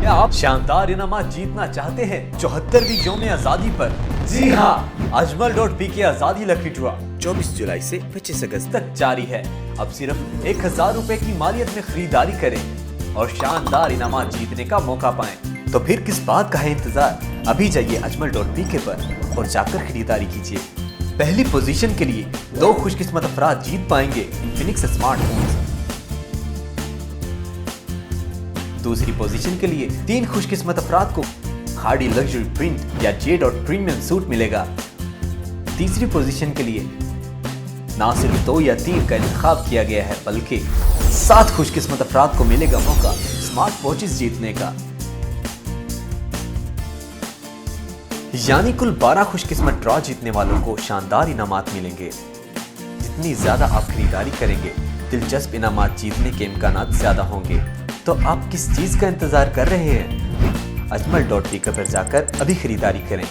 क्या आप शानदार इनामात जीतना चाहते हैं 74वीं यौम आजादी पर? जी हाँ, ajmal.p की आजादी लकी ड्रॉ 24 जुलाई से 25 अगस्त तक जारी है। अब सिर्फ 1000 रुपए की मालियत में खरीदारी करें और शानदार इनामात जीतने का मौका पाएं। तो फिर किस बात का है इंतजार? अभी जाइए ajmal.pk पर और जाकर खरीदारी कीजिए। पहली पोजीशन के लिए 2 खुशकिस्मत अफराद जीत पाएंगे इन्फिनिक्स स्मार्टफोन्स। दूसरी पोजीशन के लिए 3 खुशकिस्मत अफराद को खाड़ी लग्जरी प्रिंट या जे डॉट प्रीमियम सूट मिलेगा। तीसरी पोजीशन के लिए ना सिर्फ 2 या 3 का इंतखाब किया गया है, बल्कि 7 खुशकिस्मत अफराद को मिलेगा मौका स्मार्ट वॉचेस जीतने का। यानी कुल 12 खुशकिस्मत ड्रॉ जीतने वालों को शानदार इनामात मिलेंगे। जितनी ज्यादा आप खरीदारी करेंगे, दिलचस्प इनामात जीतने के इम्कानात ज्यादा होंगे। तो आप किस चीज का इंतजार कर रहे हैं? ajmal.pk पर जाकर अभी खरीदारी करें।